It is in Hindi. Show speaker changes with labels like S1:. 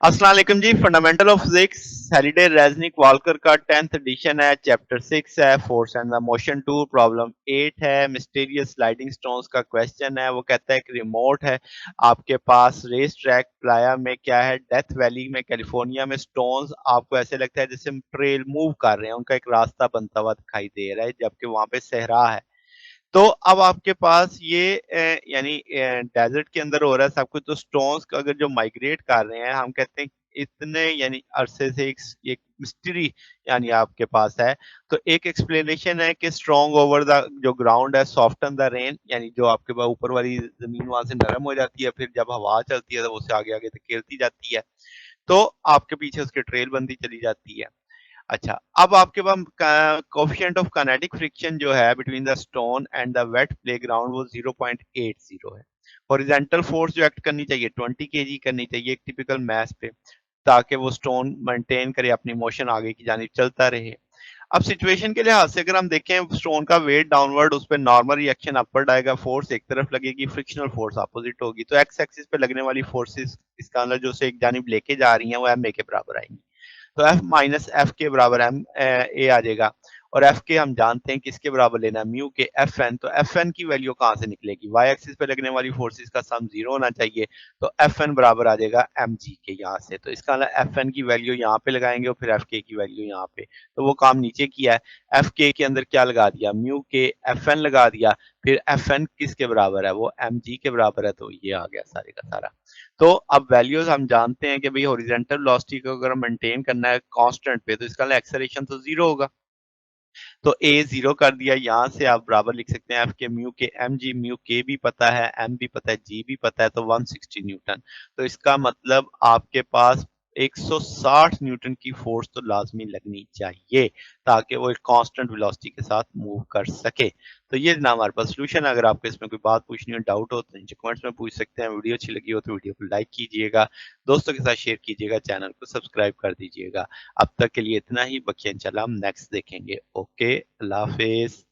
S1: अस्सलाम वालेकुम जी। Fundamental of physics Halliday Resnick Walker का 10th एडिशन है। चैप्टर 6 है force and the motion 2। Problem 8 है। मिस्टीरियस स्लाइडिंग स्टोन्स का क्वेश्चन है। वो कहता है कि रिमोट है आपके पास रेस ट्रैक प्लाया में क्या है, डेथ वैली में कैलिफोर्निया में स्टोन्स आपको ऐसे लगता है जैसे हम ट्रेल मूव कर रहे हैं, उनका एक रास्ता बनता हुआ दिखाई दे रहा है जबकि वहां पे सहरा है। तो अब आपके पास ये यानी डेज़र्ट के अंदर हो रहा है सब कुछ, तो स्टोन्स का अगर जो माइग्रेट कर रहे हैं, हम कहते हैं इतने यानी अरसे से एक मिस्ट्री यानी आपके पास है। तो एक एक्सप्लेनेशन है कि स्ट्रॉन्ग ओवर द जो ग्राउंड है, सॉफ्टन द रेन, यानी जो आपके पास ऊपर वाली ज़मीन वहाँ से नरम हो जाती है, फिर जब हवा चलती है तो उससे आगे-आगे धकेलती जाती है। तो आपके पीछे उसकी ट्रेल बनती चली जाती है। अच्छा, अब आपके पास कोएफिशिएंट ऑफ काइनेटिक फ्रिक्शन जो है between the stone and the wet playground वो 0.80 है। हॉरिजॉन्टल फोर्स जो एक्ट करनी चाहिए 20 केजी करनी चाहिए एक टिपिकल मास पे, ताकि वो स्टोन मेंटेन करे अपनी मोशन, आगे की जानिब चलता रहे। अब सिचुएशन के लिहाज से अगर हम देखें स्टोन का वेट डाउनवर्ड, उस पे नॉर्मल रिएक्शन अपवर्ड आएगा, फोर्स एक तरफ लगेगी, फ्रिक्शनल फोर्स अपोजिट होगी। तो एक्स एक्सिस पे लगने वाली फोर्सेस इसका अंदर जो उसे एक जानिब लेके जा रही हैं वो एम ए के बराबर आएंगी। तो एफ माइनस एफ के बराबर एम ए आ जाएगा। और एफ के हम जानते हैं किसके बराबर लेना है, म्यू के एफ एन। तो एफ एन की वैल्यू कहाँ से निकलेगी, वाई एक्सिस पे लगने वाली फोर्सेस का सम जीरो होना चाहिए। तो एफ एन बराबर आ जाएगा एम जी के यहाँ से। तो इसका एफ एन की वैल्यू यहाँ पे लगाएंगे और फिर एफ के की वैल्यू यहाँ पे। तो वो काम नीचे किया है। एफ के अंदर क्या लगा दिया, म्यू के एफ एन लगा दिया। फिर एफ एन किसके बराबर है, वो एम जी के बराबर है। तो ये आ गया सारे का सारा। तो अब वैल्यूज हम जानते हैं कि भाई हॉरिजॉन्टल वेलोसिटी को अगर मेंटेन करना है कांस्टेंट पे, तो इसका एक्सेलरेशन तो जीरो होगा। तो ए जीरो कर दिया, यहाँ से आप बराबर लिख सकते हैं एफ के म्यू के एम जी। म्यू के भी पता है, एम भी पता है, जी भी पता है, तो 160 न्यूटन। तो इसका मतलब आपके पास 160 न्यूटन की फोर्स तो लाजमी लगनी चाहिए ताकि वो एक कांस्टेंट वेलोसिटी के साथ मूव कर सके। तो ये ना हमारे पास सोल्यूशन। अगर आपको इसमें कोई बात पूछनी हो, डाउट हो, तो नीचे कमेंट्स में पूछ सकते हैं। वीडियो अच्छी लगी हो तो वीडियो को लाइक कीजिएगा, दोस्तों के साथ शेयर कीजिएगा, चैनल को सब्सक्राइब कर दीजिएगा। अब तक के लिए इतना ही, बकिया इंशाल्लाह हम नेक्स्ट देखेंगे। ओके, अल्लाह हाफिज।